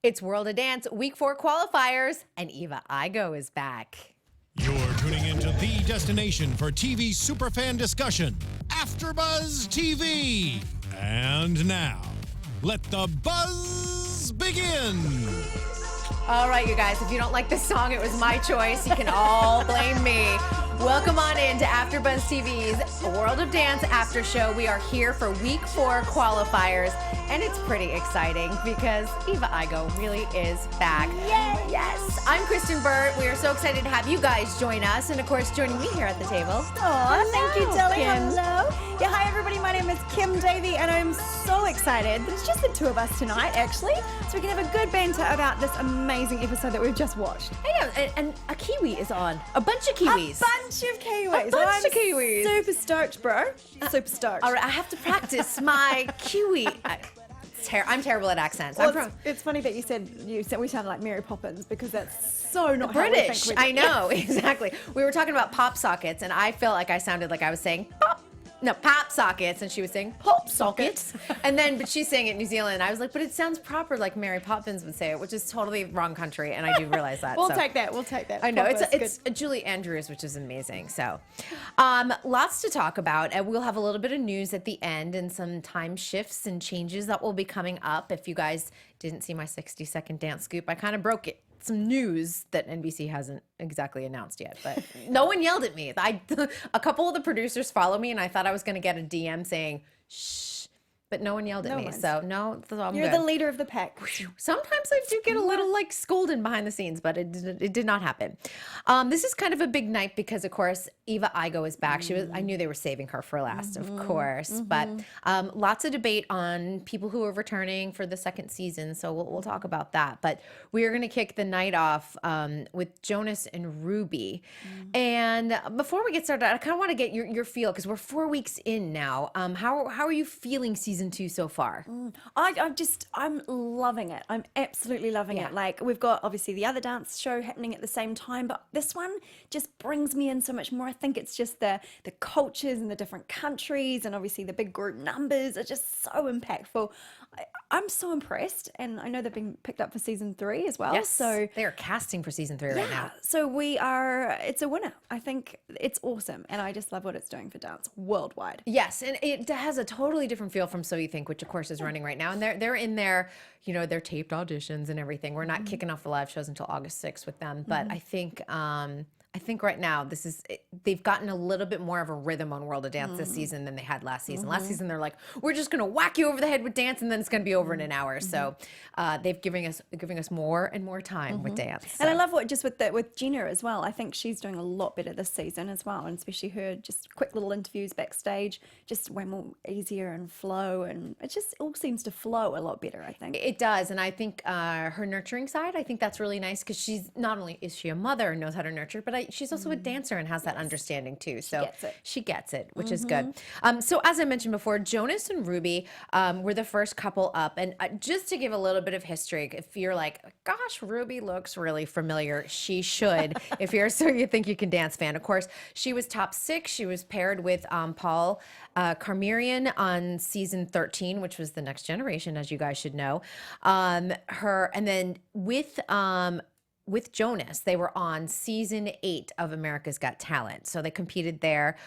It's World of Dance Week 4 qualifiers, and Eva Igo is back. You're tuning into the destination for TV superfan discussion, Afterbuzz TV. And now, let the buzz begin. All right, you guys, if you don't like this song, it was my choice. You can all blame me. Welcome on in to Afterbuzz TV's World of Dance After Show. We are here for Week 4 qualifiers, and it's pretty exciting because Eva Igo really is back. Yay! Yes, I'm Kristyn Burtt. We are so excited to have you guys join us, and of course, joining me here at the table. Oh, thank you, Dilly. Kim. Hello. Yeah, hi everybody. My name is Kim Davey, and I'm so excited that it's just the two of us tonight, actually, so we can have a good banter about this amazing episode that we've just watched. I know, and a Kiwi is on. A bunch of Kiwis. A bunch of Kiwis. A bunch of Kiwis. Super stoked, bro. Super stoked. All right, I have to practice my Kiwi. I'm terrible at accents. Well, it's funny that you said we sounded like Mary Poppins because that's so not British. How we think I know, exactly. We were talking about pop sockets, and I felt like I sounded like I was saying pop sockets, and she was saying pop sockets. But she's saying it in New Zealand. I was like, but it sounds proper like Mary Poppins would say it, which is totally wrong country, and I do realize that. We'll take that. We'll take that. I know, Proper, it's Julie Andrews, which is amazing. So, lots to talk about, and we'll have a little bit of news at the end and some time shifts and changes that will be coming up. If you guys didn't see my 60-second dance scoop, I kind of broke it. Some news that NBC hasn't exactly announced yet, but no one yelled at me. A couple of the producers follow me, and I thought I was going to get a DM saying, shh, but no one yelled at me. So no, I'm You're good. the leader of the pack. Sometimes I do get a little scolded behind the scenes, but it did not happen. This is kind of a big night because, of course, Eva Igo is back. I knew they were saving her for last, of course, but lots of debate on people who are returning for the second season. So we'll talk about that. But we are going to kick the night off with Jonas and Ruby. And before we get started, I kind of want to get your feel because we're 4 weeks in now. How are you feeling season 2 so far? I'm loving it. I'm absolutely loving it. Like, we've got obviously the other dance show happening at the same time, but this one just brings me in so much more. I think it's just the cultures and the different countries, and obviously the big group numbers are just so impactful. I'm so impressed, and I know they've been picked up for season 3 as well. Yes, so they are casting for season 3 right now. So it's a winner. I think it's awesome, and I just love what it's doing for dance worldwide. Yes, and it has a totally different feel from So You Think, which of course is running right now, and they're in their, their taped auditions and everything. We're not kicking off the live shows until August 6th with them, but I think right now they've gotten a little bit more of a rhythm on World of Dance this season than they had last season. Last season they're like, we're just gonna whack you over the head with dance and then it's gonna be over in an hour. So they've giving us more and more time with dance. So. And I love with Jenna as well. I think she's doing a lot better this season as well, and especially her just quick little interviews backstage, just way more easier and flow, and it all seems to flow a lot better, I think. It does, and I think her nurturing side, I think that's really nice because she's not only is she a mother and knows how to nurture, but she's also a dancer and has that understanding too. So she gets it, which is good. So as I mentioned before, Jonas and Ruby were the first couple up. And just to give a little bit of history, if you're like, gosh, Ruby looks really familiar, she should. If you're a So You Think You Can Dance fan. Of course, she was top 6. She was paired with Paul Carmerian on season 13, which was The Next Generation, as you guys should know. And then with Jonas, they were on season 8 of America's Got Talent. So they competed there.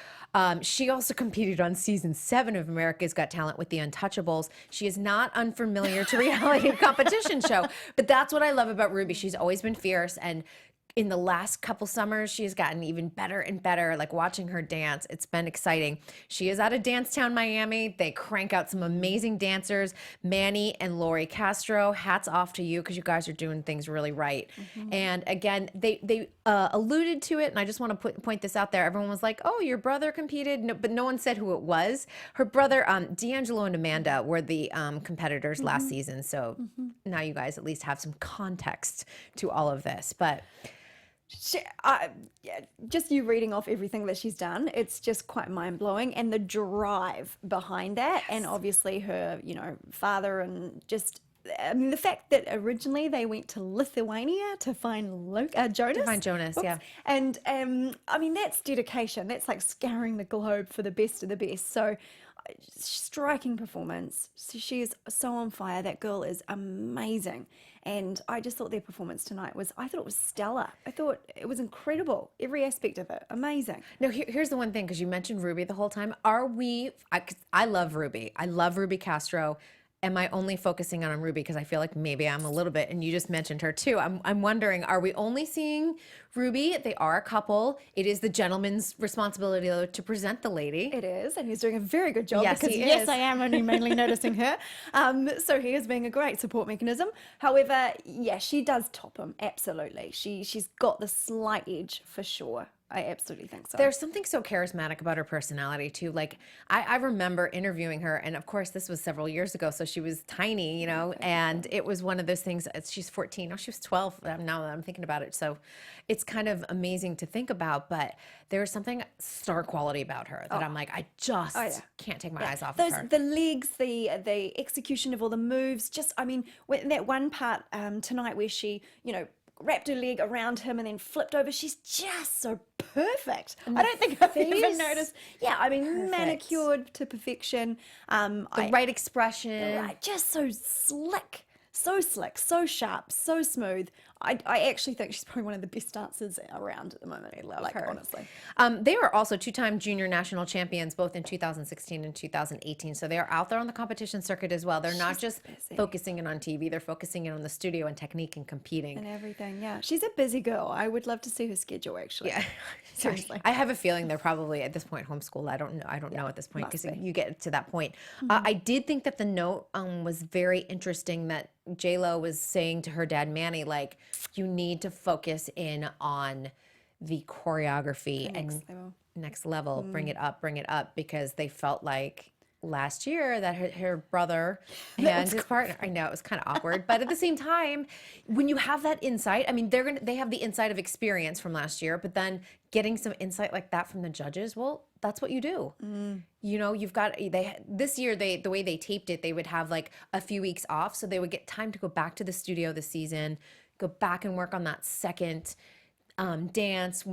She also competed on season 7 of America's Got Talent with the Untouchables. She is not unfamiliar to reality competition show, but that's what I love about Ruby. She's always been fierce, and in the last couple summers, she has gotten even better and better. Like watching her dance, it's been exciting. She is out of Dancetown, Miami. They crank out some amazing dancers, Manny and Lori Castro. Hats off to you because you guys are doing things really right. And again, they alluded to it, and I just want to point this out there. Everyone was like, "Oh, your brother competed," but no one said who it was. Her brother, D'Angelo and Amanda, were the competitors last season. So now you guys at least have some context to all of this, but. Just you reading off everything that she's done, it's just quite mind-blowing, and the drive behind that, and obviously her, father, and just I mean, the fact that originally they went to Lithuania to find Jonas. To find Jonas, yeah. And I mean, that's dedication. That's like scouring the globe for the best of the best. So striking performance. She is so on fire. That girl is amazing. And I just thought their performance tonight I thought it was stellar. I thought it was incredible. Every aspect of it. Amazing. No, here's the one thing, because you mentioned Ruby the whole time. I love Ruby. I love Ruby Castro. Am I only focusing on Ruby because I feel like maybe I'm a little bit, and you just mentioned her too. I'm wondering, are we only seeing Ruby? They are a couple. It is the gentleman's responsibility, though, to present the lady. It is, and he's doing a very good job. Yes, because he yes, is. I am only mainly noticing her. So he is being a great support mechanism. However, yeah, she does top him, absolutely. She's got the slight edge for sure. I absolutely think so. There's something so charismatic about her personality too. Like I remember interviewing her, and of course this was several years ago, so she was tiny, you know, and it was one of those things. She's 14. Oh, she was 12. Now that I'm thinking about it, so it's kind of amazing to think about. But there's something star quality about her that I'm like, I just can't take my eyes off of her. The legs, the execution of all the moves. Just, I mean, that one part tonight where she, you know, wrapped her leg around him and then flipped over. She's just so perfect. I don't think I've even noticed. Yeah, I mean, manicured to perfection. The right expression. Right, just so slick, so sharp, so smooth. I actually think she's probably one of the best dancers around at the moment. I love her. Honestly. They were also two-time junior national champions, both in 2016 and 2018. So they are out there on the competition circuit as well. They're not just focusing in on TV. They're focusing in on the studio and technique and competing. And everything, yeah. She's a busy girl. I would love to see her schedule, actually. Yeah. Seriously. I have a feeling they're probably, at this point, homeschooled. I don't know at this point, because you get to that point. I did think that the note was very interesting, that J-Lo was saying to her dad, Manny, like, you need to focus in on the choreography next level. Bring it up, because they felt like last year that her brother and his partner, I know it was kind of awkward, but at the same time, when you have that insight, I mean, they have the insight of experience from last year, but then getting some insight like that from the judges, well, that's what you do. You know, you've got, this year, the way they taped it, they would have like a few weeks off, so they would get time to go back to the studio this season, go back and work on that second dance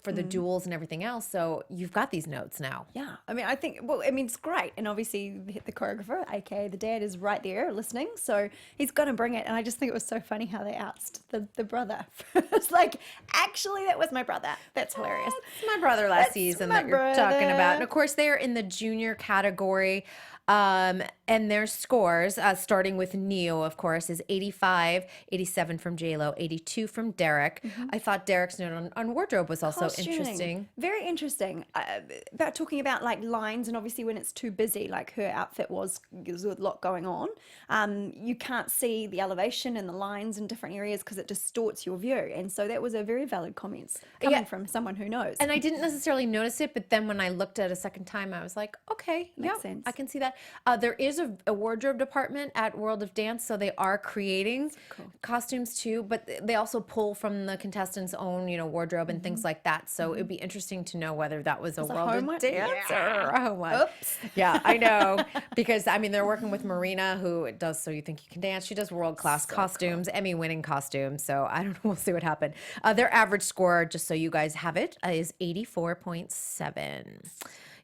for the duels and everything else. So you've got these notes now. Yeah, I mean, I think, well, I mean, it's great. And obviously the choreographer, aka the dad, is right there listening. So he's going to bring it. And I just think it was so funny how they ousted the brother. It's like, actually, that was my brother. That's hilarious. That's my brother last season that you're talking about. And of course, they're in the junior category. And their scores, starting with Neo, of course, is 85, 87 from J-Lo, 82 from Derek. I thought Derek's note on wardrobe was also interesting. Very interesting. About talking about like lines, and obviously when it's too busy, like her outfit there's a lot going on. You can't see the elevation and the lines in different areas because it distorts your view. And so that was a very valid comment coming from someone who knows. And I didn't necessarily notice it, but then when I looked at it a second time, I was like, okay, Makes sense. I can see that. There is a wardrobe department at World of Dance, so they are creating costumes too, but they also pull from the contestants' own, wardrobe and things like that. So it'd be interesting to know whether that was a World of Dance or a home one. Oops. Yeah, I know, because I mean they're working with Marina, who does So You Think You Can Dance. She does world-class costumes, Emmy-winning costumes. So I don't know. We'll see what happens. Their average score, just so you guys have it, is 84.7.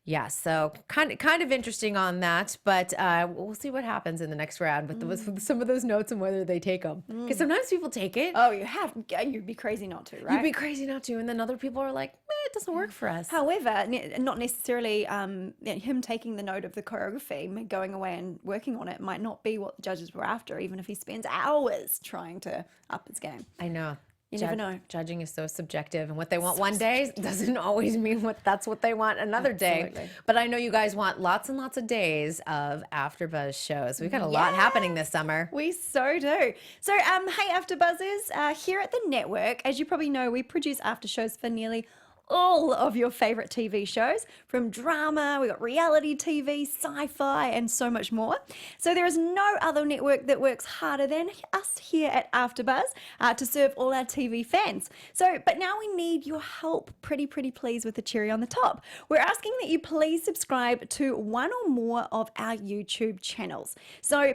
Yeah, so kind of interesting on that, but we'll see what happens in the next round with some of those notes and whether they take them. Because sometimes people take it. Oh, you'd be crazy not to, right? You'd be crazy not to, and then other people are like, it doesn't work for us. However, not necessarily him taking the note of the choreography, going away and working on it might not be what the judges were after, even if he spends hours trying to up his game. I know. You never know. Judging is so subjective, and what they want one day doesn't always mean that's what they want another day. But I know you guys want lots and lots of days of AfterBuzz shows. We've got a lot happening this summer. We so do. So, hey, AfterBuzzers, here at the network, as you probably know, we produce after shows for nearly all of your favorite TV shows, from drama, we got reality TV, sci-fi, and so much more. So there is no other network that works harder than us here at AfterBuzz to serve all our TV fans. So, but now we need your help, pretty please, with the cherry on the top. We're asking that you please subscribe to one or more of our YouTube channels. So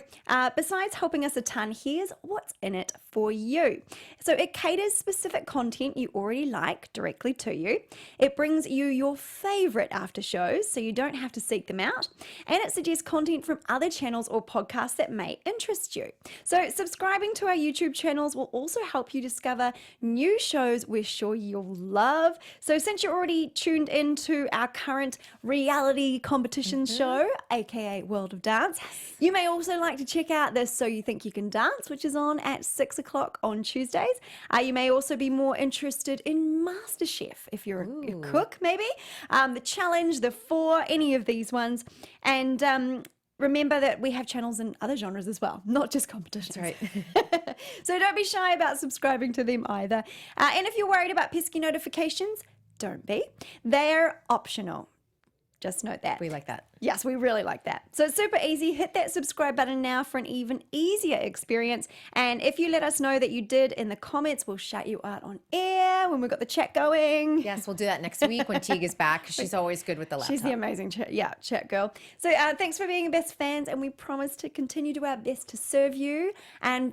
besides helping us a ton, here's what's in it for you. So it caters specific content you already like directly to you. It brings you your favorite after shows so you don't have to seek them out. And it suggests content from other channels or podcasts that may interest you. So subscribing to our YouTube channels will also help you discover new shows we're sure you'll love. So since you're already tuned into our current reality competition show, aka World of Dance, you may also like to check out this So You Think You Can Dance, which is on at 6 o'clock on Tuesdays. You may also be more interested in MasterChef if you're a cook, maybe. The Challenge, The Four, any of these ones. And remember that we have channels in other genres as well, not just competitions. That's right. So don't be shy about subscribing to them either. And if you're worried about pesky notifications, don't be. They're optional. Just note that. We like that. Yes, we really like that. So it's super easy. Hit that subscribe button now for an even easier experience. And if you let us know that you did in the comments, we'll shout you out on air when we've got the chat going. Yes, we'll do that next week when Teague is back. She's always good with the laptop. She's the amazing chat girl. So thanks for being best fans, and we promise to continue to do our best to serve you and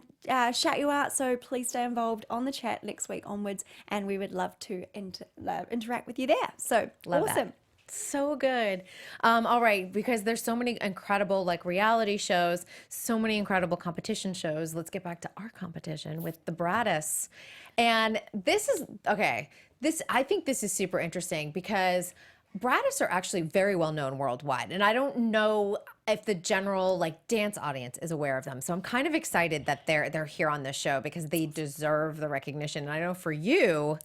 shout you out. So please stay involved on the chat next week onwards, and we would love to interact with you there. So Love awesome. that. So good. All right, because there's so many incredible like reality shows, so many incredible competition shows. Let's get back to our competition with the Bradas. And this is okay. I think this is super interesting because Bradas are actually very well known worldwide, and I don't know if the general like dance audience is aware of them. So I'm kind of excited that they're here on this show because they deserve the recognition. And I know for you,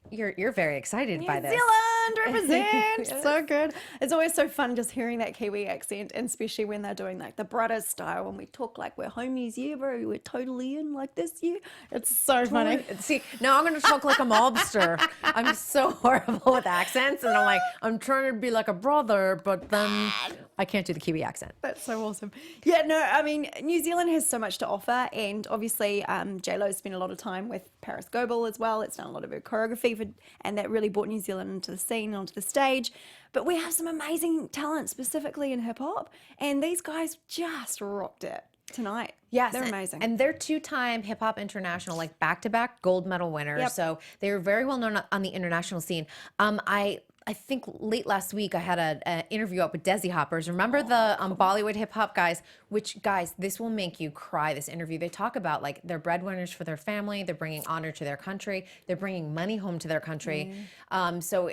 you're very excited by this. New Zealand represent. So good. It's always so fun just hearing that Kiwi accent, and especially when they're doing like the Bradas style, when we talk like we're homies, yeah, bro, we're totally in like this, yeah. It's so funny. See, now I'm going to talk like a mobster. I'm so horrible with accents, and I'm trying to be like a brother, but then I can't do the Kiwi accent. That's so awesome. Yeah, no, I mean, New Zealand has so much to offer, and obviously J-Lo's spent a lot of time with Paris Goebel as well. It's done a lot of her choreography, and that really brought New Zealand into the scene, onto the stage. But we have some amazing talent, specifically in hip-hop, and these guys just rocked it tonight. Yes, they're amazing. And they're two-time Hip Hop International, like back-to-back gold medal winners. Yep. So they were very well known on the international scene. I think late last week I had an interview up with Desi Hoppers. Remember the Bollywood hip hop guys? Which guys, this will make you cry. This interview, they talk about like they're breadwinners for their family. They're bringing honor to their country. They're bringing money home to their country. So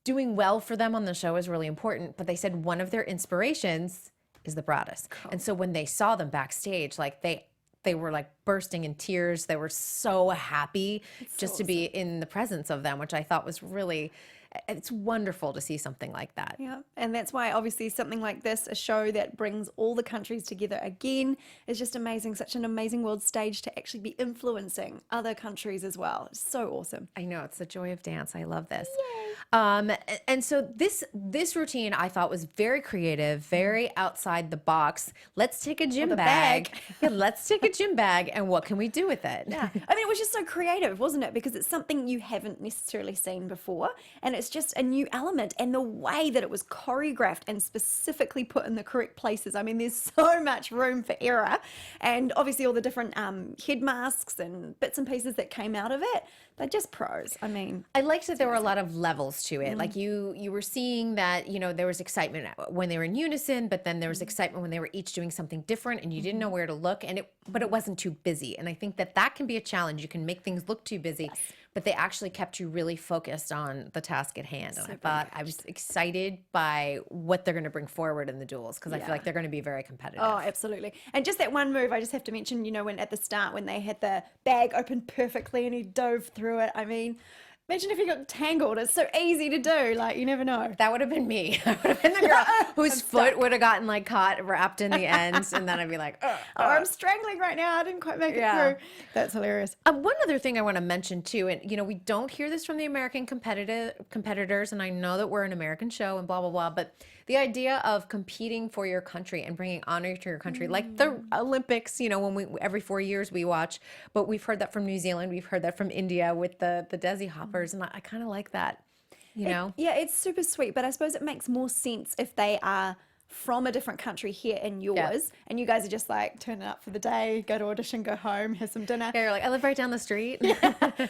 doing well for them on the show is really important. But they said one of their inspirations is the Bradas. Cool. And so when they saw them backstage, like they were like bursting in tears. They were so happy just to be in the presence of them, which I thought was really, it's wonderful to see something like that. Yeah, and that's why obviously something like this, a show that brings all the countries together again, is just amazing. Such an amazing world stage to actually be influencing other countries as well. It's so awesome. I know, it's the joy of dance. I love this. And so this routine I thought was very creative, very outside the box. Let's take a gym bag. Yeah, let's take a gym bag, and what can we do with it? Yeah, I mean, it was just so creative, wasn't it? Because it's something you haven't necessarily seen before, and it's just a new element, and the way that it was choreographed and specifically put in the correct places. I mean, there's so much room for error, and obviously all the different head masks and bits and pieces that came out of it, they're just pros. I mean, I liked that there were a lot of levels to it. Like you were seeing that, there was excitement when they were in unison, but then there was excitement when they were each doing something different and you didn't know where to look, but it wasn't too busy. And I think that can be a challenge. You can make things look too busy, but they actually kept you really focused on the task at hand. And I thought I was excited by what they're going to bring forward in the duels, because I feel like they're going to be very competitive. Oh, absolutely. And just that one move, I just have to mention, when at the start, when they had the bag open perfectly and he dove through it, I mean, imagine if he got tangled. It's so easy to do. Like, you never know. That would have been me. I would have been the girl whose foot would have gotten like caught, wrapped in the ends, and then I'd be like, I'm strangling right now. I didn't quite make it through. That's hilarious. One other thing I want to mention too, and we don't hear this from the American competitors, and I know that we're an American show and blah, blah, blah, but the idea of competing for your country and bringing honor to your country, like the Olympics, when every 4 years we watch, but we've heard that from New Zealand, we've heard that from India with the Desi Hoppers, and I kind of like that, Yeah, it's super sweet, but I suppose it makes more sense if they are from a different country here in yours, and you guys are just like turning up for the day, go to audition, go home, have some dinner. Yeah, you're like, I live right down the street.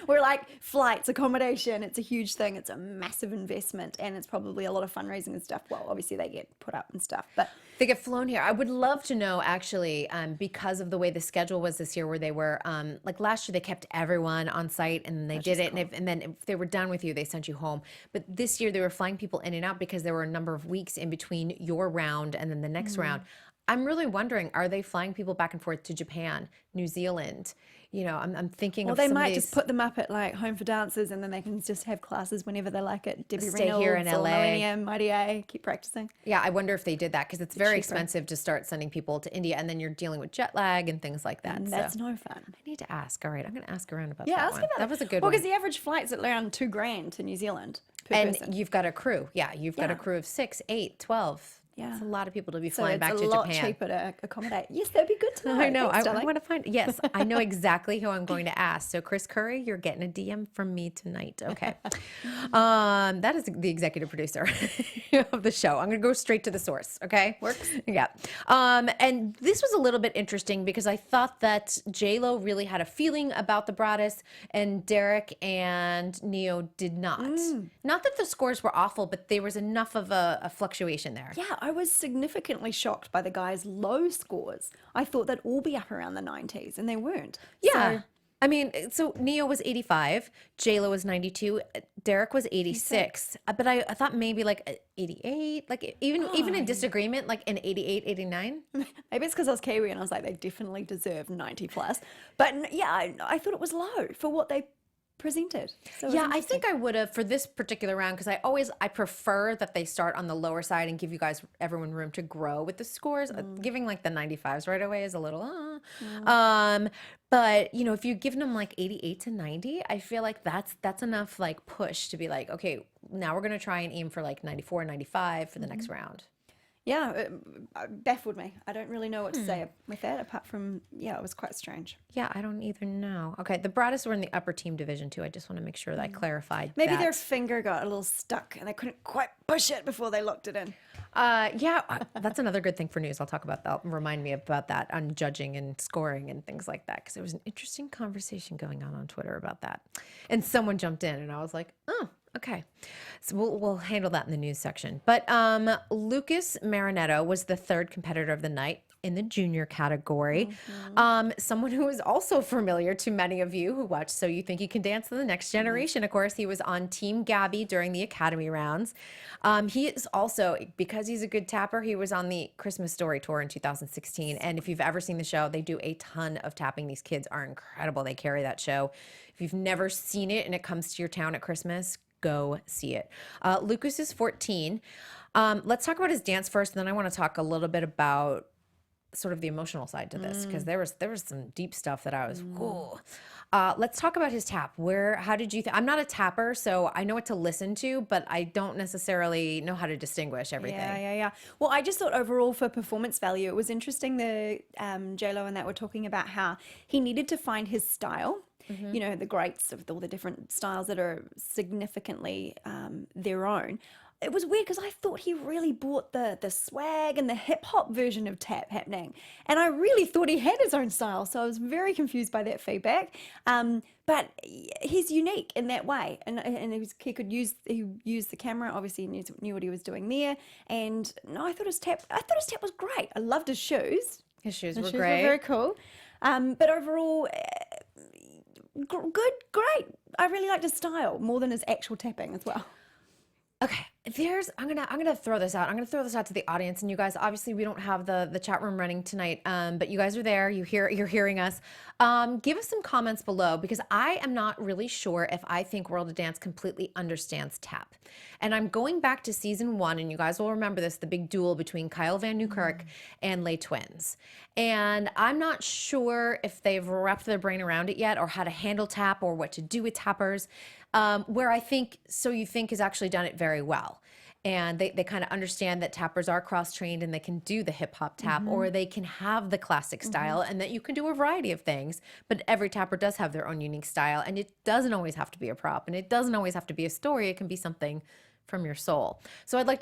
We're like, flights, accommodation, it's a huge thing. It's a massive investment, and it's probably a lot of fundraising and stuff. Well, obviously they get put up and stuff, but they get flown here. I would love to know, actually, because of the way the schedule was this year, where they were, like last year, they kept everyone on site and they did it. Cool. And then if they were done with you, they sent you home. But this year, they were flying people in and out because there were a number of weeks in between your round and then the next round. I'm really wondering, are they flying people back and forth to Japan, New Zealand? You know, I'm thinking well, of they some might of these... just put them up at like Home for Dancers, and then they can just have classes whenever they like it. Debbie Stay Reynolds here in or LA. Millennium, IDA, keep practicing. Yeah, I wonder if they did that, because it's very expensive to start sending people to India, and then you're dealing with jet lag and things like that. And that's no fun. I need to ask. All right, I'm going to ask around about Yeah, that ask one. about That it. was a good Well, one. because the average flight's at around $2,000 to New Zealand per And person. you've got a crew. Yeah, you've got a Yeah. crew of 6, 8, 12. Yeah. It's a lot of people to be So flying it's back a to lot Japan. cheaper to accommodate. Yes, that'd be good to know. I know. Thanks, I darling. want to find. Yes, I know exactly who I'm going to ask. So, Chris Curry, you're getting a DM from me tonight. Okay. That is the executive producer of the show. I'm going to go straight to the source. Okay. Works. Yeah. And this was a little bit interesting because I thought that J-Lo really had a feeling about the Bradas, and Derek and Neo did not. Not that the scores were awful, but there was enough of a fluctuation there. Yeah, I was significantly shocked by the guys' low scores. I thought they'd all be up around the 90s, and they weren't. Yeah. So, I mean, so Neo was 85, J-Lo was 92, Derek was 86. But I thought maybe like 88, like even in disagreement, like an 88, 89. maybe it's because I was Kiwi and I was like, they definitely deserve 90 plus. But yeah, I thought it was low for what they presented. So it was Yeah, I interesting. think I would have for this particular round, because I prefer that they start on the lower side and give you guys, everyone, room to grow with the scores. Giving like the 95s right away is a little but you know, if you're giving them like 88 to 90, I feel like that's enough like push to be like, okay, now we're going to try and aim for like 94, 95 for the next round. Yeah, it baffled me. I don't really know what to say with that, apart from, yeah, it was quite strange. Yeah, I don't either know. Okay, the Bradas were in the upper team division too. I just want to make sure that I clarified Maybe that. their finger got a little stuck and they couldn't quite push it before they locked it in. Yeah, that's another good thing for news. I'll talk about that. Remind me about that on judging and scoring and things like that, because there was an interesting conversation going on Twitter about that. And someone jumped in and I was like, oh, okay. So we'll handle that in the news section. But Lucas Marinero was the third competitor of the night in the junior category. Someone who is also familiar to many of you who watch So You Think You Can Dance to the Next Generation. Of course, he was on Team Gabby during the Academy rounds. He is also, because he's a good tapper, he was on the Christmas Story Tour in 2016. And if you've ever seen the show, they do a ton of tapping. These kids are incredible. They carry that show. If you've never seen it and it comes to your town at Christmas, go see it. Lucas is 14. Let's talk about his dance first, and then I want to talk a little bit about sort of the emotional side to this, because there was some deep stuff that I was, whoa. Let's talk about his tap. How did you I'm not a tapper, so I know what to listen to, but I don't necessarily know how to distinguish everything. Yeah. Well, I just thought overall for performance value, it was interesting the J-Lo and that were talking about how he needed to find his style. You know, the greats of all the different styles that are significantly their own. It was weird because I thought he really brought the swag and the hip hop version of tap happening. And I really thought he had his own style. So I was very confused by that feedback. But he's unique in that way. And he used the camera. Obviously, he knew what he was doing there. And no, I thought his tap was great. I loved his shoes. His shoes His were shoes great. were very cool. But overall, good, great. I really liked his style more than his actual tapping as well. Okay, I'm gonna throw this out. I'm gonna throw this out to the audience, and you guys. Obviously, we don't have the chat room running tonight, but you guys are there. You're hearing us. Give us some comments below, because I am not really sure if I think World of Dance completely understands tap. And I'm going back to season 1, and you guys will remember this, the big duel between Kyle Van Newkirk and Lay Twins. And I'm not sure if they've wrapped their brain around it yet, or how to handle tap, or what to do with tappers. Where I think So You Think has actually done it very well. And they kind of understand that tappers are cross-trained and they can do the hip-hop tap, or they can have the classic style, and that you can do a variety of things. But every tapper does have their own unique style, and it doesn't always have to be a prop, and it doesn't always have to be a story. It can be something from your soul. So I'd love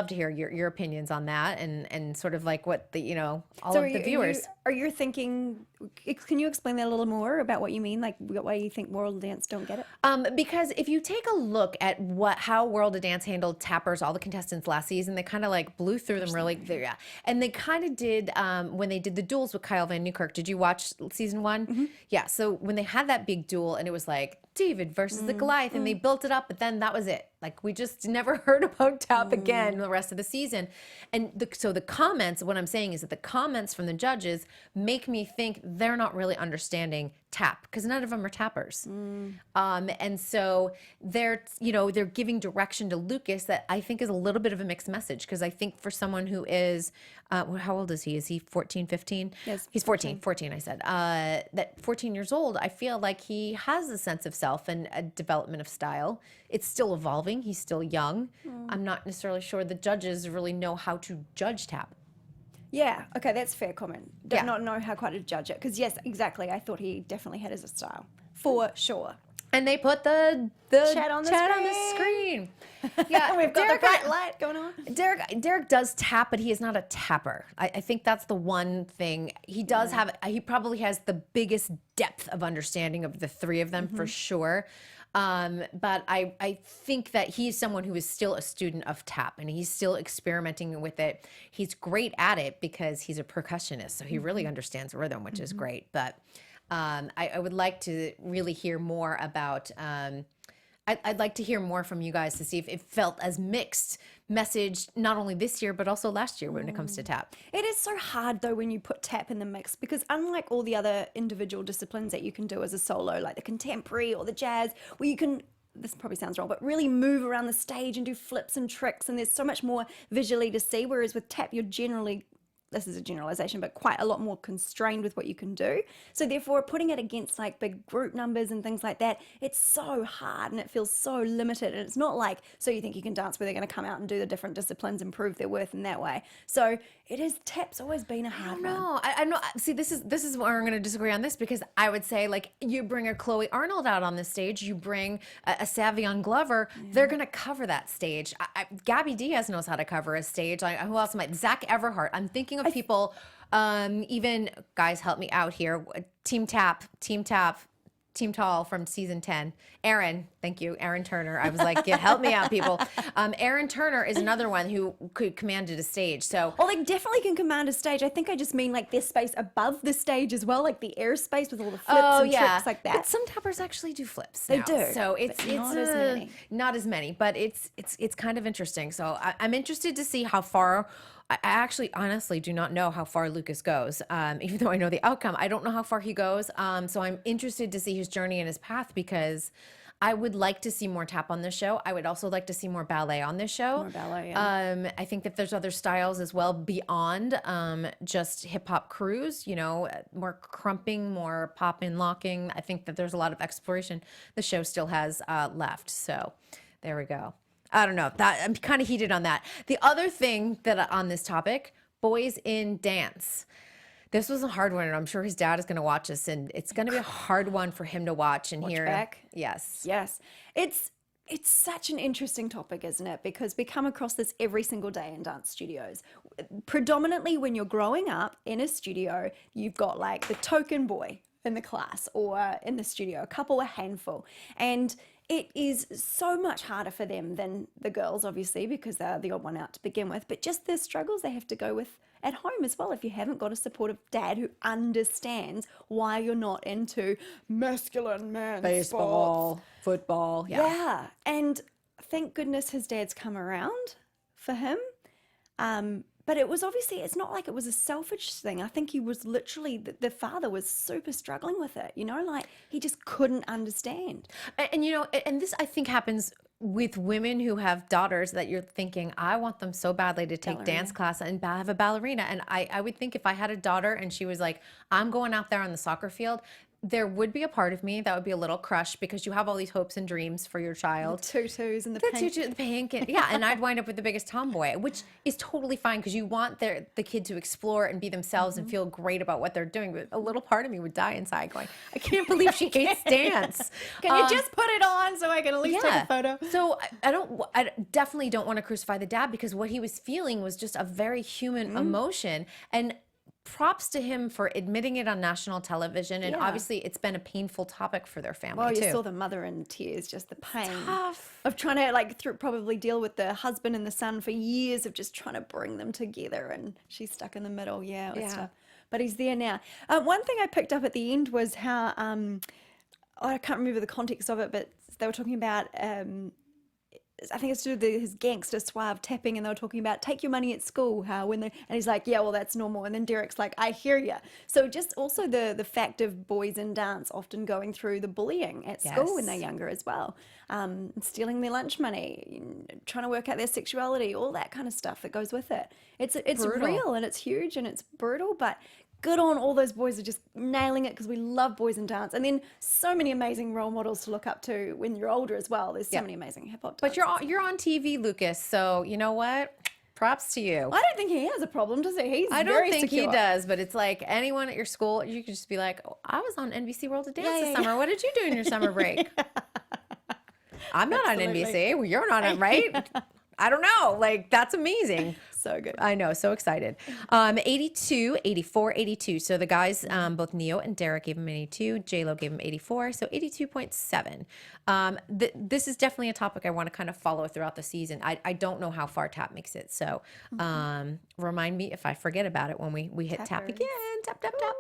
to hear your opinions on that and sort of like what the, all of the viewers. Are you thinking, can you explain that a little more about what you mean? Like why you think World of Dance don't get it? Because if you take a look at how World of Dance handled tappers, all the contestants last season, they kind of like blew through them really, yeah. And they kind of did, when they did the duels with Kyle Van Newkirk, did you watch season 1? Mm-hmm. Yeah. So when they had that big duel and it was like David versus the Goliath and they built it up, but then that was it. Like we just never heard about tap again the rest of the season. And so the comments, what I'm saying is that the comments from the judges make me think they're not really understanding tap because none of them are tappers. And so they're giving direction to Lucas that I think is a little bit of a mixed message because I think for someone who is, how old is he? Is he 14, 15? Yes. He's 14, I said. That 14 years old, I feel like he has a sense of self and a development of style. It's still evolving. He's still young. I'm not necessarily sure the judges really know how to judge tap. Yeah, okay, that's a fair comment. Do not know how quite to judge it. Because, yes, exactly, I thought he definitely had his style. For sure. And they put the chat on the screen. Yeah, we've got the bright light going on. Derek does tap, but he is not a tapper. I think that's the one thing. He does have, he probably has the biggest depth of understanding of the three of them for sure. But I think that he's someone who is still a student of tap and he's still experimenting with it. He's great at it because he's a percussionist, so he really understands rhythm, which is great. But I would like to really hear more about, I'd like to hear more from you guys to see if it felt as mixed message, not only this year, but also last year when it comes to tap. It is so hard though when you put tap in the mix because unlike all the other individual disciplines that you can do as a solo, like the contemporary or the jazz, where you can, this probably sounds wrong, but really move around the stage and do flips and tricks and there's so much more visually to see, whereas with tap you're generally, this is a generalization, but quite a lot more constrained with what you can do. So therefore putting it against like big group numbers and things like that, it's so hard and it feels so limited. And it's not like, so you think you can dance where they're going to come out and do the different disciplines and prove their worth in that way. So it is, tap's always been a hard one. No, I know. See, this is where I'm going to disagree on this because I would say like you bring a Chloe Arnold out on the stage, you bring a Savion Glover, they're going to cover that stage. Gabby Diaz knows how to cover a stage. Who else might? Zach Everhart. I'm thinking of people, even guys, help me out here. Team Tall from season 10. Aaron, thank you, Aaron Turner. I was like, help me out, people. Aaron Turner is another one who could commanded a stage. So, well, they definitely can command a stage. I think I just mean like their space above the stage as well, like the airspace with all the flips and tricks like that. But some tappers actually do flips. They now. do. So it's not as many, but it's kind of interesting. So I'm interested to see how far. I actually honestly do not know how far Lucas goes. Even though I know the outcome, I don't know how far he goes. So I'm interested to see his journey and his path because I would like to see more tap on this show. I would also like to see more ballet on this show. More ballet, yeah. I think that there's other styles as well beyond just hip hop crews, more crumping, more pop-in locking. I think that there's a lot of exploration the show still has left. So there we go. I don't know. I'm kind of heated on that. The other thing that on this topic, boys in dance. This was a hard one, and I'm sure his dad is going to watch this, and it's going to be a hard one for him to watch and hear. Back. Yes. Yes. It's such an interesting topic, isn't it? Because we come across this every single day in dance studios. Predominantly when you're growing up in a studio, you've got like the token boy in the class or in the studio, a couple, a handful. And it is so much harder for them than the girls, obviously, because they're the odd one out to begin with, but just the struggles they have to go with at home as well if you haven't got a supportive dad who understands why you're not into masculine man baseball, sports. football. Yeah. And thank goodness his dad's come around for him. But it was obviously, it's not like it was a selfish thing. I think he was literally, the father was super struggling with it, like he just couldn't understand. And and this I think happens with women who have daughters that you're thinking, I want them so badly to take dance class and have a ballerina. And I would think if I had a daughter and she was like, I'm going out there on the soccer field, there would be a part of me that would be a little crushed because you have all these hopes and dreams for your child. The tutus and the pink. The pink, and, yeah, and I'd wind up with the biggest tomboy, which is totally fine because you want the kid to explore and be themselves and feel great about what they're doing. But a little part of me would die inside going, I can't believe she hates dance. Can you just put it on so I can at least take a photo? So I definitely don't want to crucify the dad because what he was feeling was just a very human emotion. And props to him for admitting it on national television. And obviously it's been a painful topic for their family too. You saw the mother in tears, just the pain of trying to probably deal with the husband and the son for years of just trying to bring them together, and she's stuck in the middle. Yeah, it was tough. But he's there now. One thing I picked up at the end was how I can't remember the context of it, but they were talking about I think it's to do with his gangster suave tapping, and they were talking about take your money at school, and he's like, yeah, well, that's normal. And then Derek's like, I hear you. So just also the fact of boys in dance often going through the bullying at school when they're younger as well, stealing their lunch money, trying to work out their sexuality, all that kind of stuff that goes with it. It's real and it's huge and it's brutal, but good on all those boys are just nailing it because we love boys in dance. And then so many amazing role models to look up to when you're older as well. There's so many amazing hip hop dancers. But you're on TV, Lucas, so you know what? Props to you. I don't think he has a problem, does he? I don't think he does, but it's like anyone at your school, you could just be like, oh, I was on NBC World of Dance this summer. What did you do in your summer break? I'm not on NBC. Well, you're not on, right? I don't know. Like, that's amazing. So good. I know. So excited. 82, 84, 82. So the guys, both Neo and Derek gave him 82. J-Lo gave him 84. So 82.7. This is definitely a topic I want to kind of follow throughout the season. I don't know how far tap makes it. So remind me if I forget about it when we hit tap again. Tap, tap, tap.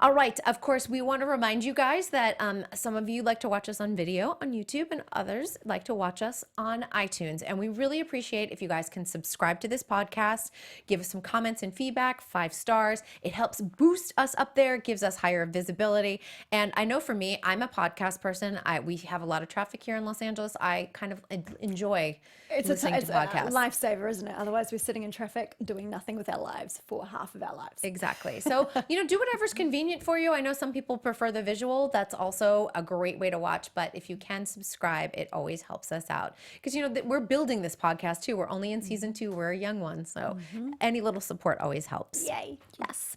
All right. Of course, we want to remind you guys that some of you like to watch us on video on YouTube and others like to watch us on iTunes. And we really appreciate if you guys can subscribe to this podcast, give us some comments and feedback, 5 stars. It helps boost us up there, gives us higher visibility. And I know for me, I'm a podcast person. We have a lot of traffic here in Los Angeles. I kind of enjoy listening to podcasts. It's a lifesaver, isn't it? Otherwise, we're sitting in traffic doing nothing with our lives for half of our lives. Exactly. So, do whatever's convenient for you. I know some people prefer the visual. That's also a great way to watch. But if you can subscribe, it always helps us out. Because, we're building this podcast too. We're only in season 2. We're a young one. So any little support always helps. Yay. Yes.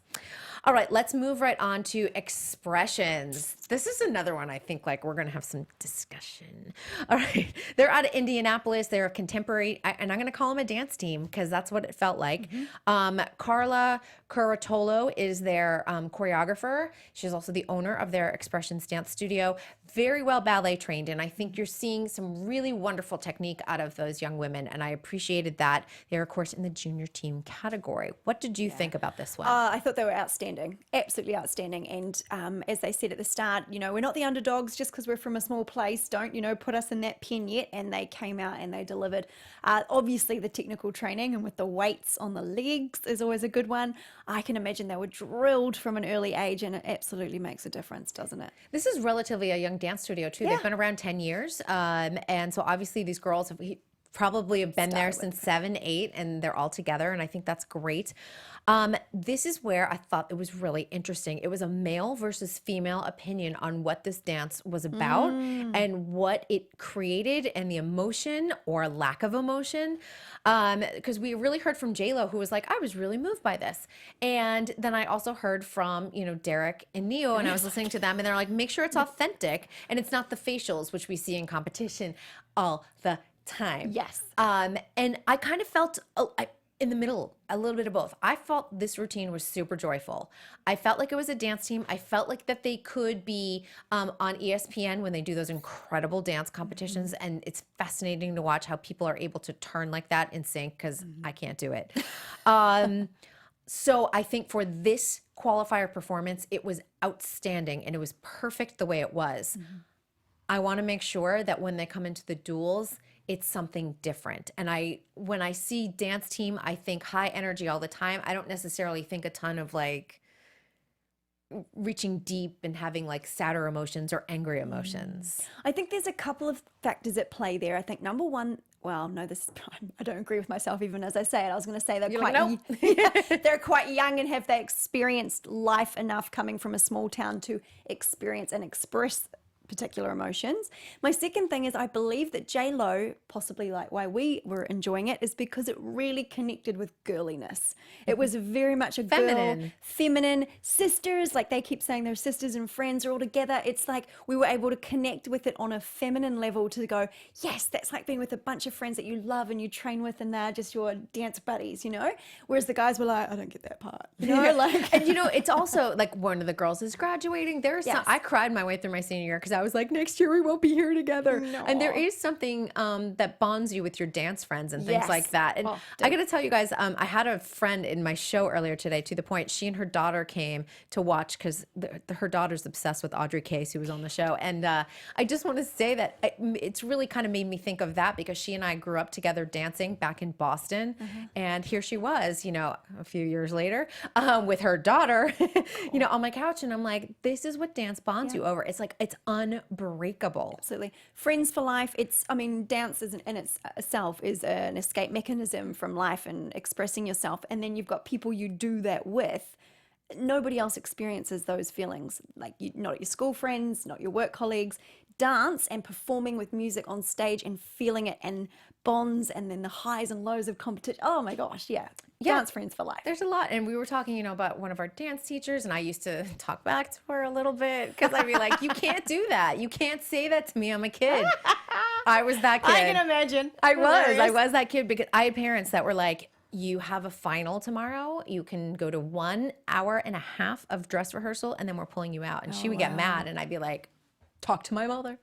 All right, let's move right on to expressions. This is another one I think like we're going to have some discussion. All right, they're out of Indianapolis. They're a contemporary, and I'm going to call them a dance team because that's what it felt like. Carla Curatolo is their choreographer. She's also the owner of their Expressions Dance Studio. Very well ballet trained, and I think you're seeing some really wonderful technique out of those young women, and I appreciated that. They're, of course, in the junior team category. What did you think about this one? I thought they were outstanding, absolutely outstanding. And as they said at the start, we're not the underdogs just because we're from a small place. Don't, put us in that pen yet. And they came out and they delivered. Obviously, the technical training and with the weights on the legs is always a good one. I can imagine they were drilled from an early age, and it absolutely makes a difference, doesn't it? This is relatively a young dance studio, too. They've been around 10 years. And so obviously these girls have probably have been there since 7, 8, and they're all together, and I think that's great. This is where I thought it was really interesting. It was a male versus female opinion on what this dance was about and what it created and the emotion or lack of emotion. Because we really heard from J-Lo, who was like, I was really moved by this. And then I also heard from, Derek and Neo, and I was listening to them, and they're like, make sure it's authentic and it's not the facials, which we see in competition all the time. Yes. And I kind of felt in the middle, a little bit of both. I felt this routine was super joyful. I felt like it was a dance team. I felt like that they could be on ESPN when they do those incredible dance competitions. And it's fascinating to watch how people are able to turn like that in sync because I can't do it. So I think for this qualifier performance, it was outstanding and it was perfect the way it was. I want to make sure that when they come into the duels, it's something different. And when I see dance team, I think high energy all the time. I don't necessarily think a ton of like reaching deep and having like sadder emotions or angry emotions. I think there's a couple of factors at play there. I think number one, well, no, I don't agree with myself even as I say it. I was going to say they're You're quite, like, nope. they're quite young and have they experienced life enough coming from a small town to experience and express particular emotions. My second thing is I believe that J-Lo, possibly like why we were enjoying it, is because it really connected with girliness. It was very much a feminine sisters, like they keep saying their sisters and friends are all together. It's like we were able to connect with it on a feminine level to go, yes, that's like being with a bunch of friends that you love and you train with and they're just your dance buddies, you know? Whereas the guys were like, I don't get that part. You know, like and you know, it's also like one of the girls is graduating. There's some, I cried my way through my senior year because I was like, next year we won't be here together. No. And there is something that bonds you with your dance friends and things like that. And I got to tell you guys, I had a friend in my show earlier today, to the point, she and her daughter came to watch because her daughter's obsessed with Audrey Case, who was on the show. And I just want to say that it's really kind of made me think of that because she and I grew up together dancing back in Boston. And here she was, you know, a few years later with her daughter, you know, on my couch. And I'm like, this is what dance bonds you over. It's like, it's unbreakable. Absolutely. Friends for life. It's, I mean, dance is in itself is an escape mechanism from life and expressing yourself. And then you've got people you do that with. Nobody else experiences those feelings. Like not your school friends, not your work colleagues. Dance and performing with music on stage and feeling it and bonds and then the highs and lows of competition. Oh my gosh, yeah. Dance friends for life. There's a lot. And we were talking, you know, about one of our dance teachers, and I used to talk back to her a little bit because I'd be like, you can't do that. You can't say that to me. I'm a kid. I was that kid. I can imagine. I was that kid because I had parents that were like, you have a final tomorrow. You can go to 1 hour and a half of dress rehearsal, and then we're pulling you out. And she would get mad, and I'd be like, talk to my mother.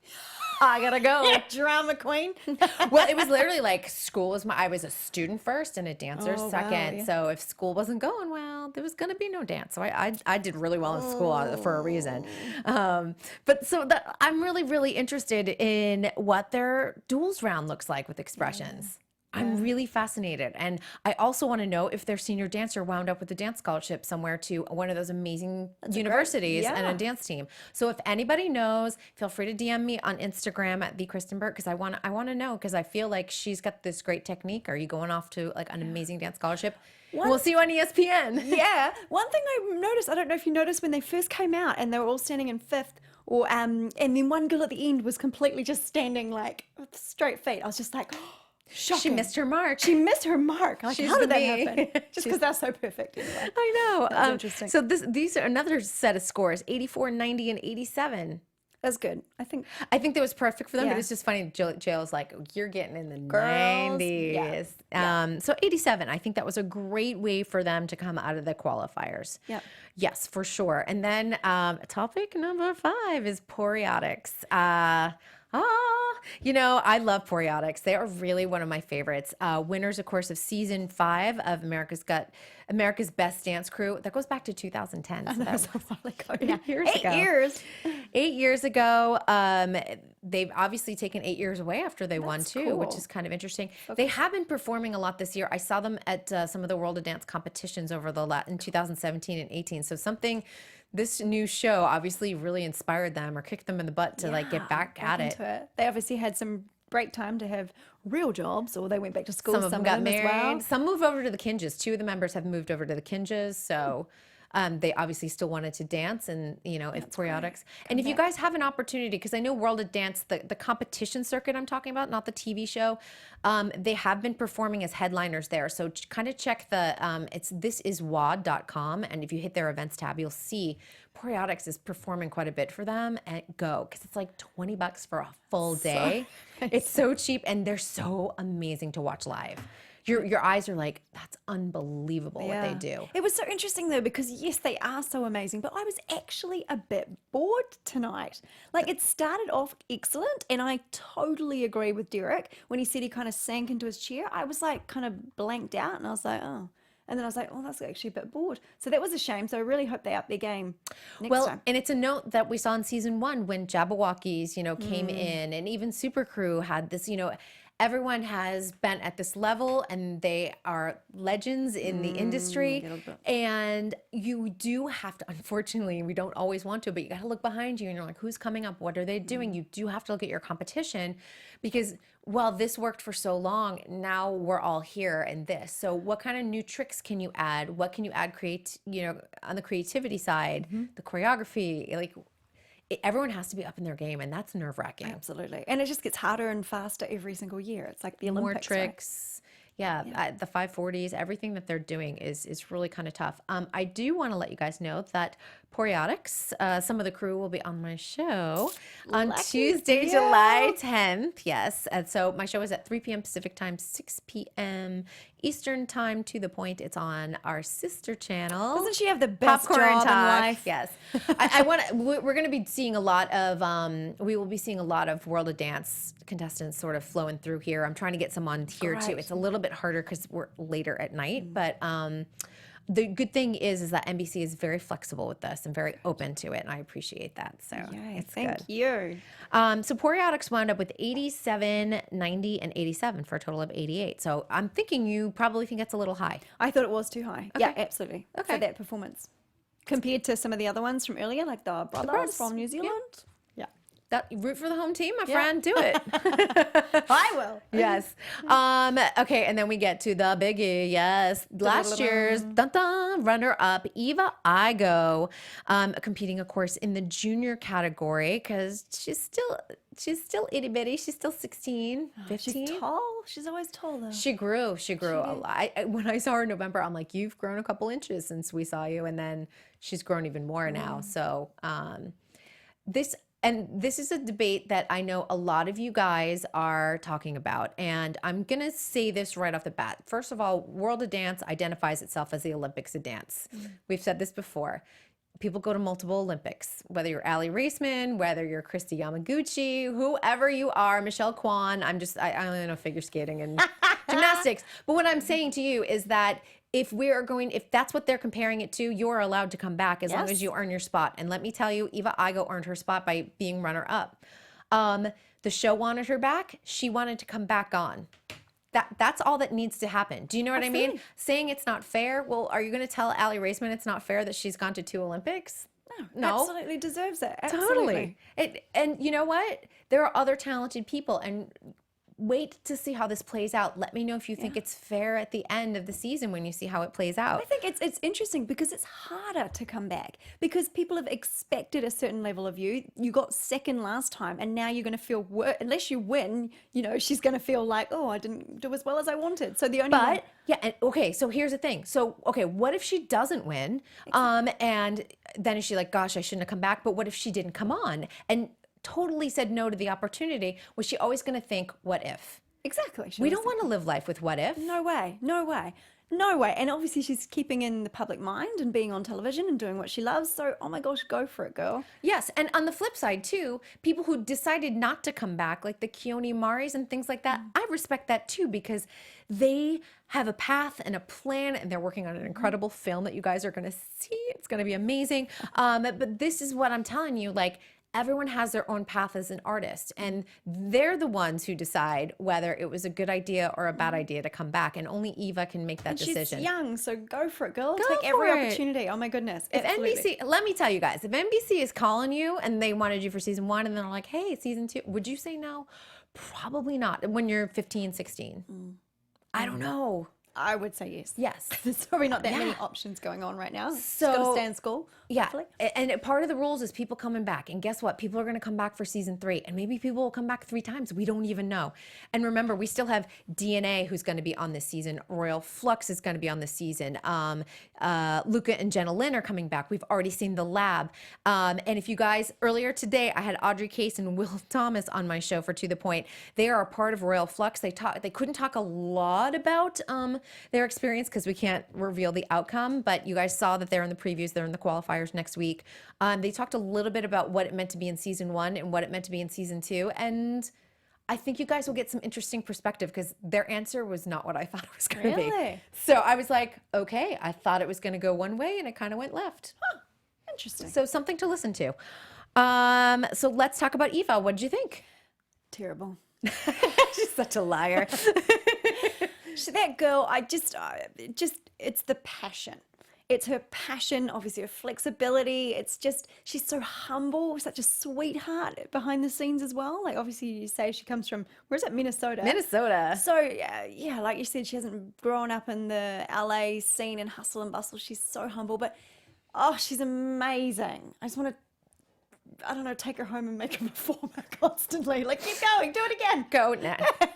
I gotta go. Drama queen. Well, it was literally like school was I was a student first and a dancer second. So if school wasn't going well, there was gonna be no dance. So I did really well in school for a reason. But so I'm really, really interested in what their duels round looks like with expressions. I'm really fascinated. And I also want to know if their senior dancer wound up with a dance scholarship somewhere to one of those amazing universities and a dance team. So if anybody knows, feel free to DM me on Instagram at the Kristyn Burtt because I want to know because I feel like she's got this great technique. Are you going off to like an amazing dance scholarship? We'll see you on ESPN. Yeah. One thing I noticed, I don't know if you noticed when they first came out and they were all standing in fifth or and then one girl at the end was completely just standing like with straight feet. I was just like, shocking. She missed her mark. She missed her mark. Like, how did that happen? Just because that's so perfect. Anyway. I know. That's interesting. So these are another set of scores: 84, 90, and 87. That's good. I think that was perfect for them. But it's just funny. JL's like, you're getting in the 90s. So 87. I think that was a great way for them to come out of the qualifiers. Yeah. Yes, for sure. And then topic number 5 is Poreotics. You know, I love Poreotics. They are really one of my favorites. Winners, of course, of season 5 of America's Best Dance Crew. That goes back to 2010. So that was a while ago. 8 years ago. 8 years. 8 years ago. They've obviously taken 8 years away after they won too, which is kind of interesting. Okay. They have been performing a lot this year. I saw them at some of the World of Dance competitions in 2017 and 18. So this new show obviously really inspired them or kicked them in the butt to like get back at it. They obviously had some break time to have real jobs, or they went back to school. Some of them got married. As well. Some moved over to the Kinjas. 2 of the members have moved over to the Kinjas. So they obviously still wanted to dance, and you know, if Poreotics. And if you guys have an opportunity, because I know World of Dance, the competition circuit I'm talking about, not the TV show, they have been performing as headliners there. So kind of check the it's thisiswad.com, and if you hit their events tab, you'll see Poreotics is performing quite a bit for them. And go, because it's like $20 for a full day. It's so cheap, and they're so amazing to watch live. Your eyes are like, that's unbelievable what they do. It was so interesting though, because yes, they are so amazing, but I was actually a bit bored tonight. Like it started off excellent, and I totally agree with Derek when he said he kind of sank into his chair. I was like kind of blanked out, and I was like, oh. And then I was like, oh, that's actually a bit bored. So that was a shame. So I really hope they up their game next time. And it's a note that we saw in season 1 when Jabberwockies, you know, came in, and even Super Crew had this, you know, everyone has been at this level and they are legends in the industry. And you do have to, unfortunately, we don't always want to, but you got to look behind you and you're like, who's coming up? What are they doing? You do have to look at your competition, because while this worked for so long, now we're all here in this. So what kind of new tricks can you add? What can you add on the creativity side, the choreography, like everyone has to be up in their game, and that's nerve-wracking. Absolutely. And it just gets harder and faster every single year. It's like the Olympics. More tricks. Right? The 540s, everything that they're doing is really kind of tough. I do want to let you guys know that Poreotics, some of the crew will be on my show on Tuesday, July 10th. Yes. And so my show is at 3 p.m. Pacific time, 6 p.m. Eastern time. To the point, it's on our sister channel. Doesn't she have the best Popcorn job Talk. in life? Yes. We're going to be seeing a lot of, we will be seeing a lot of World of Dance contestants sort of flowing through here. I'm trying to get some on here too. It's a little bit harder because we're later at night, but the good thing is that NBC is very flexible with this and very open to it, and I appreciate that. So it's thank good. you. So Poreotics wound up with 87, 90, and 87 for a total of 88. So I'm thinking you probably think that's a little high. I thought it was too high. Okay. Yeah, absolutely. Okay. For that performance. Compared to some of the other ones from earlier, like the Bradas from New Zealand. Root for the home team, my friend. Do it. I will. Yes. Okay, and then we get to the biggie. Yes, last year's runner-up, Eva Igo, competing, of course, in the junior category because she's still itty bitty. She's still 16, 15. She's tall. She's always tall though. She grew a lot. When I saw her in November, I'm like, you've grown a couple inches since we saw you, and then she's grown even more now. So this is a debate that I know a lot of you guys are talking about, and I'm going to say this right off the bat. First of all, World of Dance identifies itself as the Olympics of dance. We've said this before. People go to multiple Olympics, whether you're Ali Raceman, whether you're Kristi Yamaguchi, whoever you are, Michelle Kwan. I only know figure skating and gymnastics. But what I'm saying to you is that if that's what they're comparing it to, you're allowed to come back as long as you earn your spot. And let me tell you, Eva Igo earned her spot by being runner-up. The show wanted her back. She wanted to come back on. That's all that needs to happen. Do you know what I mean? Saying it's not fair. Well, are you going to tell Ali Raceman it's not fair that she's gone to 2 Olympics? No. Absolutely deserves it. Absolutely. Totally. And you know what? There are other talented people, and wait to see how this plays out. Let me know if you think it's fair at the end of the season when you see how it plays out. I think it's interesting because it's harder to come back because people have expected a certain level of you. You got second last time, and now you're going to feel unless you win, she's going to feel like, oh, I didn't do as well as I wanted. So the only so here's the thing. So what if she doesn't win? And then is she like, gosh, I shouldn't have come back? But what if she didn't come on and totally said no to the opportunity? Was she always going to think, what if? Exactly. We don't want to live life with what if. No way. And obviously she's keeping in the public mind and being on television and doing what she loves. So, oh my gosh, go for it, girl. Yes. And on the flip side too, people who decided not to come back, like the Keone Maris and things like that, I respect that too, because they have a path and a plan, and they're working on an incredible film that you guys are going to see. It's going to be amazing. But this is what I'm telling you, like, everyone has their own path as an artist, and they're the ones who decide whether it was a good idea or a bad idea to come back, and only Eva can make that decision. She's young, so go for it, girl. Take every opportunity. Oh my goodness. If NBC, let me tell you guys, if NBC is calling you and they wanted you for season 1 and they're like, hey, season 2, would you say no? Probably not when you're 15, 16. I don't know. I would say yes. Yes. There's probably not that many options going on right now. So, got to stay in school. Yeah. Hopefully. And part of the rules is people coming back. And guess what? People are going to come back for season 3. And maybe people will come back 3 times. We don't even know. And remember, we still have DNA who's going to be on this season. Royal Flux is going to be on this season. Luca and Jenna Lynn are coming back. We've already seen The Lab. And if you guys, earlier today, I had Audrey Case and Will Thomas on my show for To The Point. They are a part of Royal Flux. They couldn't talk a lot about their experience because we can't reveal the outcome, but you guys saw that they're in the previews, they're in the qualifiers next week. They talked a little bit about what it meant to be in season 1 and what it meant to be in season 2, and I think you guys will get some interesting perspective because their answer was not what I thought it was going to be. So I was like, okay, I thought it was going to go one way and it kind of went left. Interesting. So something to listen to. So let's talk about Eva. What did you think? Terrible. She's such a liar. That girl, it's the passion. It's her passion, obviously her flexibility. It's just, she's so humble, such a sweetheart behind the scenes as well. Like, obviously you say she comes from, where is it, Minnesota? Minnesota. So, yeah, like you said, she hasn't grown up in the LA scene and hustle and bustle. She's so humble, but, oh, she's amazing. I just want to, I don't know, take her home and make her perform constantly. Like, keep going, do it again.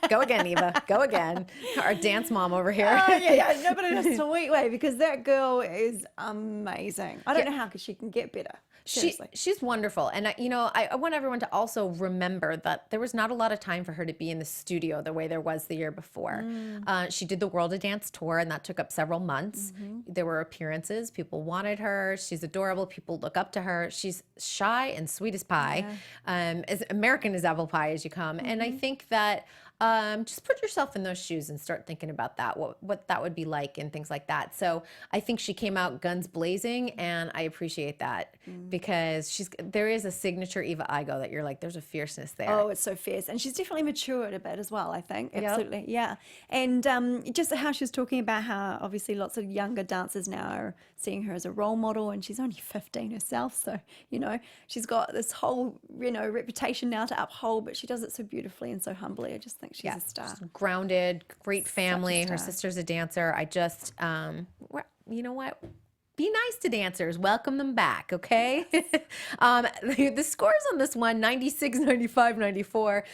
Go again, Eva. Go again. Our dance mom over here. Oh, yeah, no, but in a sweet way, because that girl is amazing. I don't know how she can get better. She's wonderful. And, I want everyone to also remember that there was not a lot of time for her to be in the studio the way there was the year before. She did the World of Dance tour, and that took up several months. There were appearances. People wanted her. She's adorable. People look up to her. She's shy and sweet as pie, as American as apple pie as you come. And I think that just put yourself in those shoes and start thinking about that, what that would be like and things like that. So I think she came out guns blazing, and I appreciate that because there is a signature Eva Igo that you're like, there's a fierceness there. Oh, it's so fierce. And she's definitely matured a bit as well, I think. Absolutely. Yeah. And just how she was talking about how obviously lots of younger dancers now are seeing her as a role model, and she's only 15 herself. So, she's got this whole, reputation now to uphold, but she does it so beautifully and so humbly. I just think she's a star. She's grounded, great family. Her sister's a dancer. I just, you know what? Be nice to dancers. Welcome them back, okay? The scores on this one, 96, 95, 94.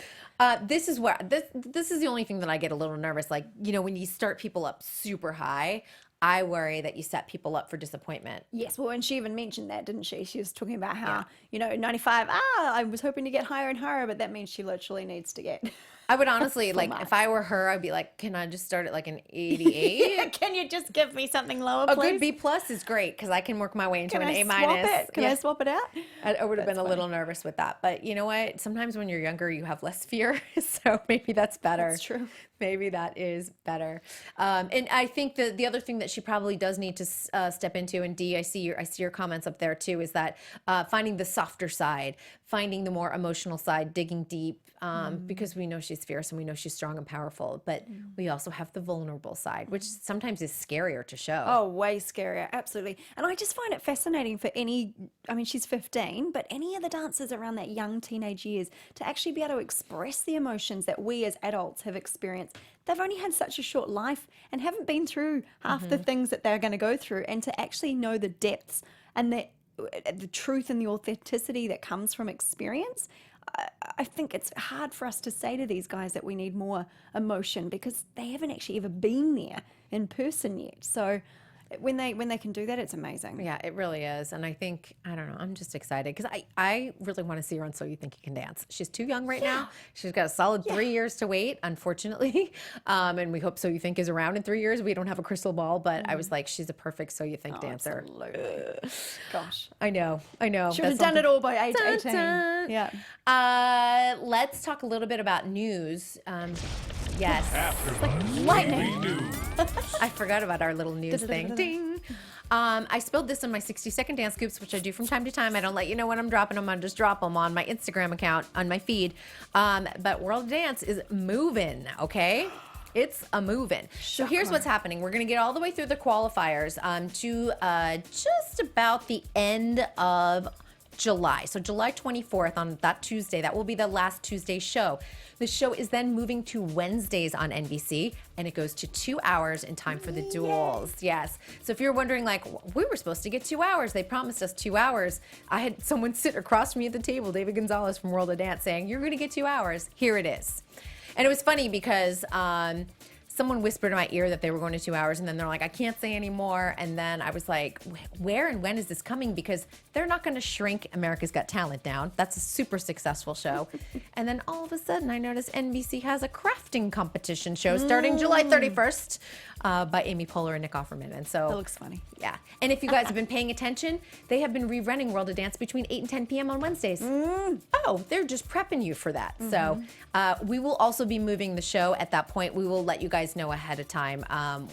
This is where this is the only thing that I get a little nervous. Like, when you start people up super high, I worry that you set people up for disappointment. Yes, well, and she even mentioned that, didn't she? She was talking about how, 95, I was hoping to get higher and higher, but that means she literally needs to get... I would honestly, if I were her, I'd be like, can I just start at like an 88? Can you just give me something lower, please? please? A good B plus is great because I can work my way into an A minus. Can I swap it out? I would have been a little nervous with that. But you know what? Sometimes when you're younger, you have less fear. So maybe that's better. That's true. Maybe that is better. And I think the other thing that she probably does need to step into, and Dee, I see your comments up there too, is that finding the softer side, finding the more emotional side, digging deep, because we know she's fierce and we know she's strong and powerful, but we also have the vulnerable side, which sometimes is scarier to show. Oh, way scarier, absolutely. And I just find it fascinating for she's 15, but any of the dancers around that young teenage years to actually be able to express the emotions that we as adults have experienced. They've only had such a short life and haven't been through half the things that they're going to go through, and to actually know the depths and the truth and the authenticity that comes from experience. I think it's hard for us to say to these guys that we need more emotion because they haven't actually ever been there in person yet. So when they can do that, it's amazing. Yeah, it really is. And I think, I don't know, I'm just excited because I really want to see her on So You Think You Can Dance. She's too young right now. She's got a solid 3 years to wait, unfortunately. And we hope So You Think is around in 3 years. We don't have a crystal ball, but I was like, she's a perfect So You Think dancer. Absolutely. Gosh. I know. She would have done it all by age 18. Yeah. Let's talk a little bit about news. Yes. Lightning. I forgot about our little news thing. Ding. I spilled this in my 60-second dance scoops, which I do from time to time. I don't let you know when I'm dropping them. I just drop them on my Instagram account, on my feed. But World of Dance is moving, okay? It's a moving. So here's what's happening. We're going to get all the way through the qualifiers to just about the end of July. So July 24th on that Tuesday, that will be the last Tuesday show. The show is then moving to Wednesdays on NBC, and it goes to 2 hours in time for the duels. Yes. So if you're wondering, like, we were supposed to get 2 hours. They promised us 2 hours. I had someone sit across from me at the table, David Gonzalez from World of Dance, saying, you're going to get 2 hours. Here it is. And it was funny because someone whispered in my ear that they were going to 2 hours, and then they're like, I can't say anymore. And then I was like, where and when is this coming? Because they're not going to shrink America's Got Talent down. That's a super successful show. And then all of a sudden, I noticed NBC has a crafting competition show starting July 31st by Amy Poehler and Nick Offerman. And so that looks funny. Yeah. And if you guys have been paying attention, they have been rerunning World of Dance between 8 and 10 p.m. on Wednesdays. Oh, they're just prepping you for that. So we will also be moving the show at that point. We will let you guys know ahead of time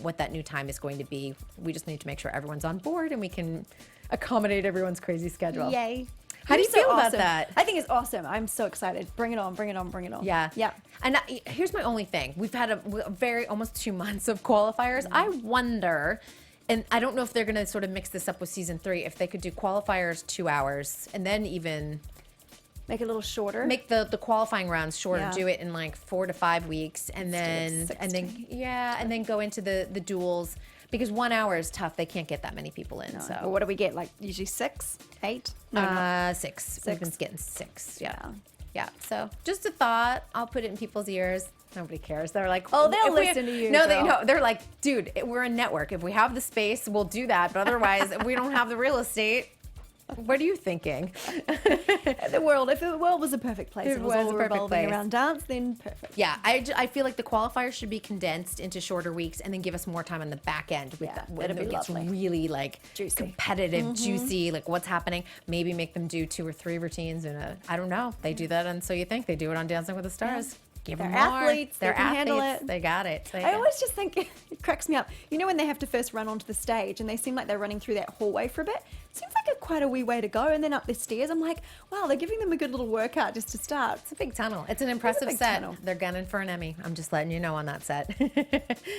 what that new time is going to be. We just need to make sure everyone's on board and we can accommodate everyone's crazy schedule. Yay. How do you So feel about awesome. that? I think it's awesome. I'm so excited. Bring it on, bring it on, bring it on. Yeah. Yeah. And here's my only thing. We've had a very almost 2 months of qualifiers. I wonder, and I don't know if they're going to sort of mix this up with season 3, if they could do qualifiers 2 hours and then even Make it a little shorter. make the qualifying rounds shorter. Yeah. Do it in like 4 to 5 weeks, and then Instead of and then 16. and then go into the duels, because 1 hour is tough. They can't get that many people in. Well, So what do we get? Like usually 6, 8? No, not 6. We've been 6. getting 6. Yeah. Yeah. Yeah. So just a thought. I'll put it in people's ears. Nobody cares. They're like, Oh, they'll if we- listen to you, No, they girl. know. They're like, dude, we're a network. If we have the space, we'll do that. But otherwise, if we don't have the real estate, what are you thinking? if the world was a perfect place, It it was was a all perfect revolving place. around dance, then perfect. Yeah, I feel like the qualifiers should be condensed into shorter weeks and then give us more time on the back end with Yeah, that. When that'd be it gets lovely. really like Juicy. competitive, juicy, like what's happening. Maybe make them do 2 or 3 routines I don't know. They do that on So You Think. They do it on Dancing with the Stars. Give They're them more. athletes. They They're can athletes. handle it. They got it. I always just think it cracks me up. You know when they have to first run onto the stage and they seem like they're running through that hallway for a bit? Seems like quite a wee way to go, and then up the stairs. I'm like, wow, they're giving them a good little workout just to start. It's a big tunnel. It's an impressive big set. tunnel. They're gunning for an Emmy. I'm just letting you know on that set.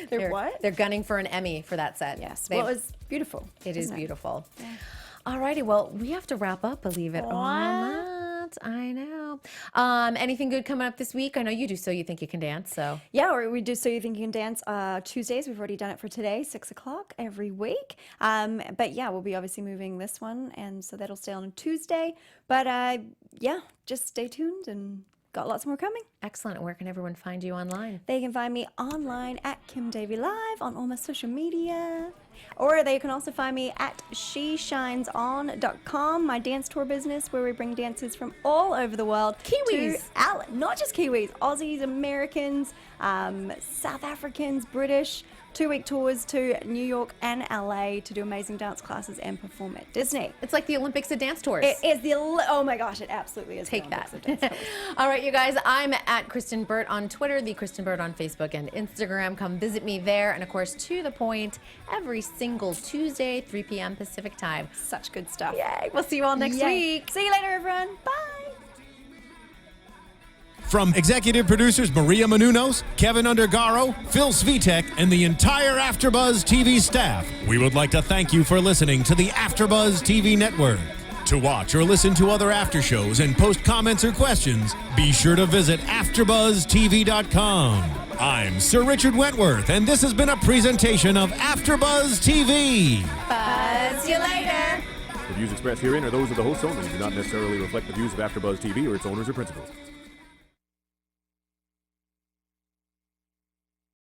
They're what? They're gunning for an Emmy for that set. Yes, They- well, it's beautiful. It is isn't beautiful. Alrighty, well, we have to wrap up, believe it or What? not. I know. Anything good coming up this week? I know you do So You Think You Can Dance, so. Yeah, or we do So You Think You Can Dance Tuesdays. We've already done it for today, 6 o'clock every week. But yeah, we'll be obviously moving this one, and so that'll stay on Tuesday. But yeah, just stay tuned, and got lots more coming. Excellent. Where can everyone find you online? They can find me online at Kim Davey Live on all my social media. Or they can also find me at sheshineson.com, my dance tour business where we bring dancers from all over the world. Kiwis. Not just Kiwis, Aussies, Americans, South Africans, British. 2-week tours to New York and LA to do amazing dance classes and perform at Disney. It's like the Olympics of dance tours. It is oh my gosh, it absolutely is. Take the that. Olympics of dance tours. All right, you guys, I'm at Kristyn Burtt on Twitter, the Kristyn Burtt on Facebook and Instagram. Come visit me there. And of course, To The Point, every single Tuesday, 3 p.m. Pacific time. Such good stuff. Yay. We'll see you all next Yay. week. See you later, everyone. Bye. From executive producers Maria Menounos, Kevin Undergaro, Phil Svitek, and the entire Afterbuzz TV staff, we would like to thank you for listening to the Afterbuzz TV network. To watch or listen to other after shows and post comments or questions, be sure to visit AfterbuzzTV.com. I'm Sir Richard Wentworth, and this has been a presentation of Afterbuzz TV. See you later. The views expressed herein are those of the hosts only and do not necessarily reflect the views of AfterBuzz TV or its owners or principals.